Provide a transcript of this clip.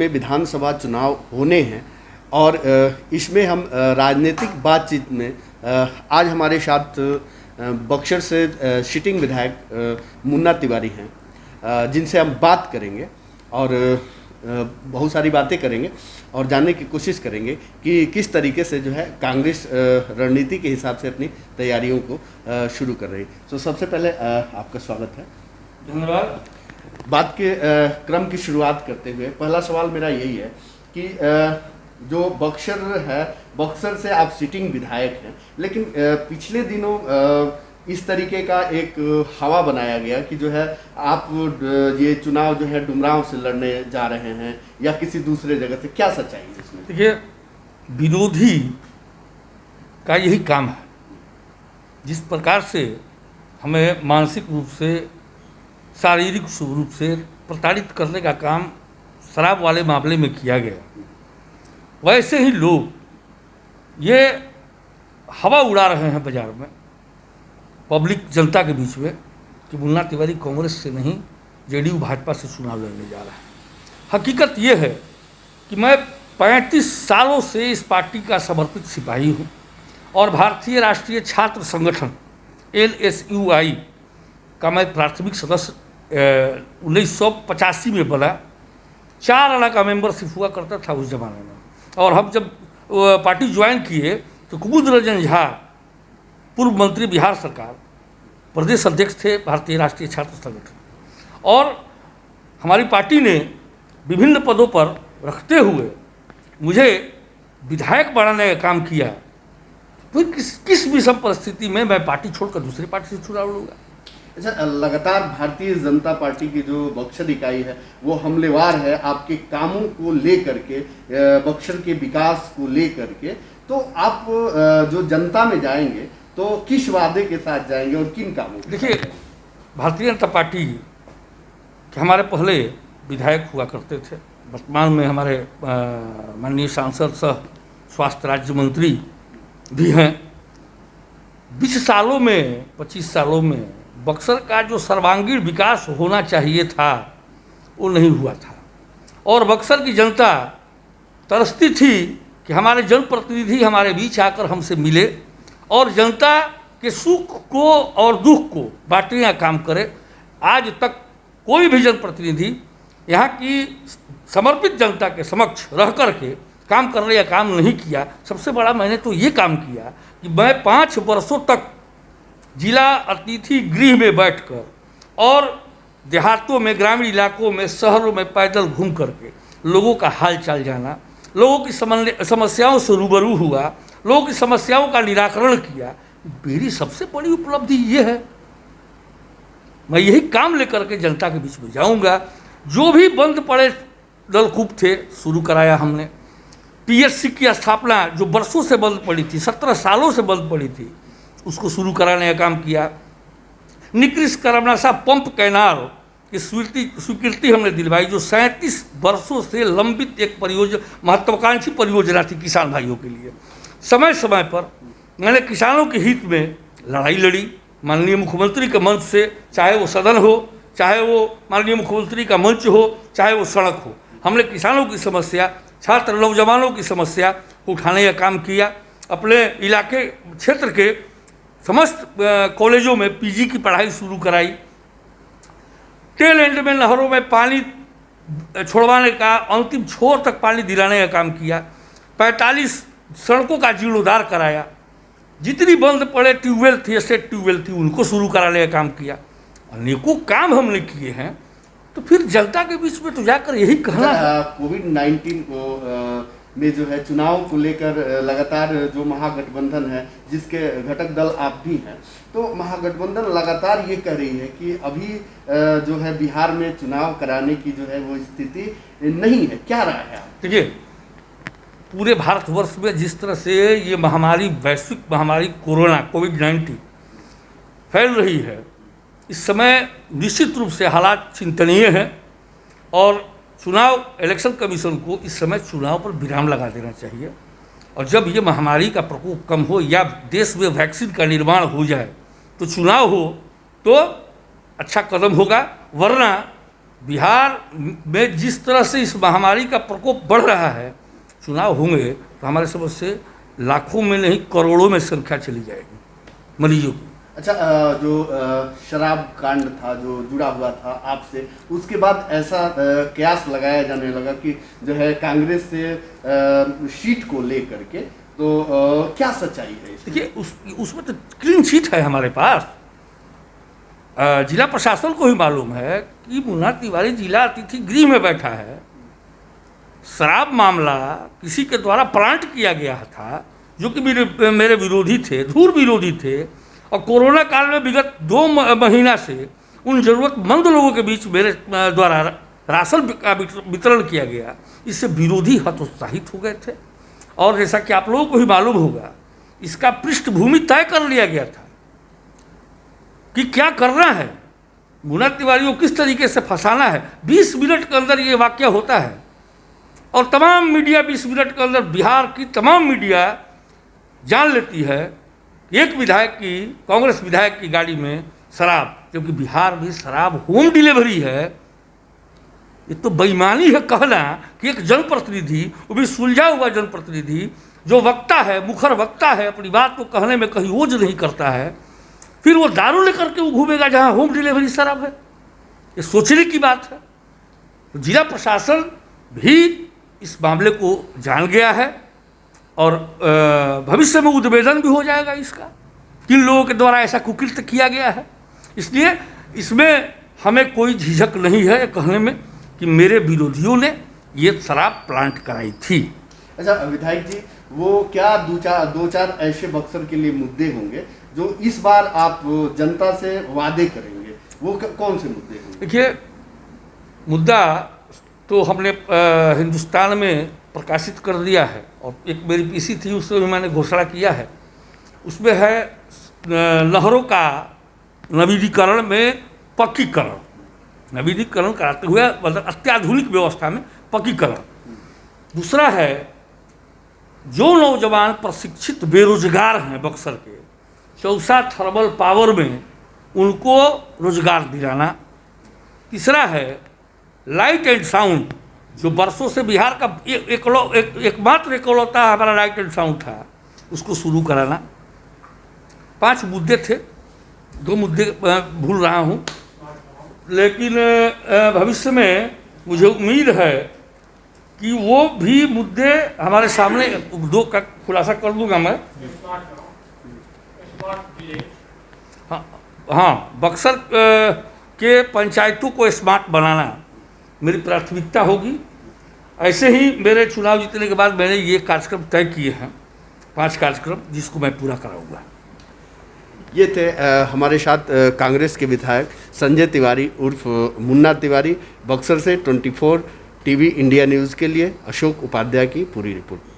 में विधानसभा चुनाव होने हैं और इसमें हम राजनीतिक बातचीत में आज हमारे साथ बक्सर से सिटिंग विधायक मुन्ना तिवारी हैं, जिनसे हम बात करेंगे और बहुत सारी बातें करेंगे और जानने की कोशिश करेंगे कि किस तरीके से जो है कांग्रेस रणनीति के हिसाब से अपनी तैयारियों को शुरू कर रही है। तो सबसे पहले आपका स्वागत है। धन्यवाद। बात के क्रम की शुरुआत करते हुए पहला सवाल मेरा यही है कि जो बक्सर है, बक्सर से आप सिटिंग विधायक हैं, लेकिन पिछले दिनों इस तरीके का एक हवा बनाया गया कि जो है आप ये चुनाव जो है डुमरांव से लड़ने जा रहे हैं या किसी दूसरे जगह से, क्या सच्चाई है इसमें? देखिए, विरोधी का यही काम है। जिस प्रकार से हमें मानसिक रूप से, शारीरिक रूप से प्रताड़ित करने का काम शराब वाले मामले में किया गया, वैसे ही लोग ये हवा उड़ा रहे हैं बाजार में, पब्लिक जनता के बीच में, कि मुन्ना तिवारी कांग्रेस से नहीं जेडीयू भाजपा से चुनाव लड़ने जा रहा है। हकीकत ये है कि मैं 35 सालों से इस पार्टी का समर्पित सिपाही हूँ और भारतीय राष्ट्रीय छात्र संगठन LSUI का मैं प्राथमिक सदस्य 1985 में बना। 4 आना का मेंबरशिप हुआ करता था उस जमाने में, और हम जब पार्टी ज्वाइन किए तो कुमुद रंजन झा, पूर्व मंत्री बिहार सरकार, प्रदेश अध्यक्ष थे भारतीय राष्ट्रीय छात्र संगठन, और हमारी पार्टी ने विभिन्न पदों पर रखते हुए मुझे विधायक बनाने का काम किया। फिर किस विषम परिस्थिति में मैं पार्टी छोड़कर दूसरी पार्टी से चुनाव लड़ूंगा? अच्छा, लगातार भारतीय जनता पार्टी की जो बक्सर इकाई है वो हमलेवार है आपके कामों को लेकर के, बक्सर के विकास को लेकर के। तो आप जो जनता में जाएंगे तो किस वादे के साथ जाएंगे और किन कामों? देखिए, भारतीय जनता पार्टी के हमारे पहले विधायक हुआ करते थे, वर्तमान में हमारे माननीय सांसद सह स्वास्थ्य राज्य मंत्री भी हैं। 20 सालों में, 25 सालों में बक्सर का जो सर्वांगीण विकास होना चाहिए था वो नहीं हुआ था, और बक्सर की जनता तरसती थी कि हमारे जनप्रतिनिधि हमारे बीच आकर हमसे मिले और जनता के सुख को और दुख को बांटने का काम करे। आज तक कोई भी जनप्रतिनिधि यहाँ की समर्पित जनता के समक्ष रह कर के काम करने का काम नहीं किया। सबसे बड़ा मैंने तो ये काम किया कि मैं 5 वर्षों तक जिला अतिथि गृह में बैठकर और देहातों में, ग्रामीण इलाकों में, शहरों में पैदल घूम करके लोगों का हाल चाल जाना, लोगों की समस्याओं से रूबरू हुआ, लोगों की समस्याओं का निराकरण किया। मेरी सबसे बड़ी उपलब्धि ये है। मैं यही काम लेकर के जनता के बीच में जाऊंगा। जो भी बंद पड़े नलकूप थे, शुरू कराया हमने। PSC की स्थापना जो वर्षों से बंद पड़ी थी, 17 सालों से बंद पड़ी थी, उसको शुरू कराने का काम किया। निकृष्ट करमनासा पंप कैनाल की स्वीकृति हमने दिलवाई, जो 37 वर्षों से लंबित एक परियोजना, महत्वाकांक्षी परियोजना थी किसान भाइयों के लिए। समय समय पर मैंने किसानों के हित में लड़ाई लड़ी, माननीय मुख्यमंत्री के मंच से, चाहे वो सदन हो, चाहे वो माननीय मुख्यमंत्री का मंच हो, चाहे वो सड़क हो। हमने किसानों की समस्या, छात्र नौजवानों की समस्या को उठाने का काम किया। अपने इलाके क्षेत्र के समस्त कॉलेजों में PG की पढ़ाई शुरू कराई। टेल एंड में नहरों में पानी छोड़वाने का, अंतिम छोर तक पानी दिलाने का काम किया। 45 सड़कों का जीर्णोद्धार कराया। जितनी बंद पड़े ट्यूबवेल थी, स्टेट ट्यूबवेल थी, उनको शुरू कराने का काम किया। अनेकों काम हमने किए हैं। तो फिर जनता के बीच में तो जाकर यही कहना है। कोविड-19 को में जो है चुनाव को लेकर लगातार जो महागठबंधन है, जिसके घटक दल आप भी हैं, तो महागठबंधन लगातार ये कह रही है कि अभी जो है बिहार में चुनाव कराने की जो है वो स्थिति नहीं है। क्या राय है? देखिए, पूरे भारतवर्ष में जिस तरह से ये महामारी, वैश्विक महामारी कोरोना कोविड-19 फैल रही है, इस समय निश्चित रूप से हालात चिंतनीय हैं और चुनाव, इलेक्शन कमीशन को इस समय चुनाव पर विराम लगा देना चाहिए। और जब ये महामारी का प्रकोप कम हो या देश में वैक्सीन का निर्माण हो जाए तो चुनाव हो तो अच्छा कदम होगा। वरना बिहार में जिस तरह से इस महामारी का प्रकोप बढ़ रहा है, चुनाव होंगे तो हमारे समझ से लाखों में नहीं करोड़ों में संख्या चली जाएगी मरीजों की। अच्छा, जो शराब कांड था जो जुड़ा हुआ था आपसे, उसके बाद ऐसा कयास लगाया जाने लगा कि जो है कांग्रेस से सीट को लेकर के, तो क्या सच्चाई है? देखिए उसमें तो क्लीन शीट है हमारे पास। जिला प्रशासन को ही मालूम है कि मुन्ना तिवारी जिला अतिथि गृह में बैठा है। शराब मामला किसी के द्वारा प्लांट किया गया था, जो कि मेरे विरोधी थे, धूर विरोधी थे, और कोरोना काल में विगत 2 महीना से उन ज़रूरतमंद लोगों के बीच मेरे द्वारा राशन का वितरण किया गया। इससे विरोधी हतोत्साहित हो गए थे, और जैसा कि आप लोगों को ही मालूम होगा, इसका पृष्ठभूमि तय कर लिया गया था कि क्या करना है, मुन्ना तिवारी को किस तरीके से फंसाना है। 20 मिनट के अंदर ये वाकया होता है, और तमाम मीडिया 20 मिनट के अंदर, बिहार की तमाम मीडिया जान लेती है एक विधायक की, कांग्रेस विधायक की गाड़ी में शराब, क्योंकि बिहार में शराब होम डिलीवरी है। ये तो बेईमानी है कहना कि एक जनप्रतिनिधि, वो भी सुलझा हुआ जनप्रतिनिधि, जो वक्ता है, मुखर वक्ता है, अपनी बात को कहने में कहीं ओज नहीं करता है, फिर वो दारू लेकर के वो घूमेगा जहाँ होम डिलीवरी शराब है। ये सोचने की बात है। तो जिला प्रशासन भी इस मामले को जान गया है, और भविष्य में उद्भेदन भी हो जाएगा इसका, किन लोगों के द्वारा ऐसा कुकृत्य किया गया है। इसलिए इसमें हमें कोई झिझक नहीं है कहने में कि मेरे विरोधियों ने ये शराब प्लांट कराई थी। अच्छा विधायक जी, वो क्या दो चार ऐसे बक्सर के लिए मुद्दे होंगे जो इस बार आप जनता से वादे करेंगे, वो कौन से मुद्दे होंगे? देखिए, मुद्दा तो हमने हिंदुस्तान में प्रकाशित कर दिया है, और एक मेरी पीसी थी उसमें भी मैंने घोषणा किया है। उसमें है नहरों का नवीनीकरण में पक्कीकरण, नवीनीकरण कराते हुए मतलब अत्याधुनिक व्यवस्था में पक्कीकरण। दूसरा है जो नौजवान प्रशिक्षित बेरोजगार हैं बक्सर के, चौसा थर्मल पावर में उनको रोजगार दिलाना। तीसरा है लाइट एंड साउंड, जो बरसों से बिहार का एकमात्र इकलौता हमारा लाइट एंड साउंड था, उसको शुरू कराना। 5 मुद्दे थे, 2 मुद्दे भूल रहा हूँ, लेकिन भविष्य में मुझे उम्मीद है कि वो भी मुद्दे हमारे सामने 2 का खुलासा कर दूंगा मैं। हाँ, बक्सर के पंचायतों को स्मार्ट बनाना मेरी प्राथमिकता होगी। ऐसे ही मेरे चुनाव जीतने के बाद मैंने ये कार्यक्रम तय किए हैं, 5 कार्यक्रम, जिसको मैं पूरा कराऊंगा। ये थे हमारे साथ कांग्रेस के विधायक संजय तिवारी उर्फ मुन्ना तिवारी, बक्सर से 24 टीवी इंडिया न्यूज़ के लिए अशोक उपाध्याय की पूरी रिपोर्ट।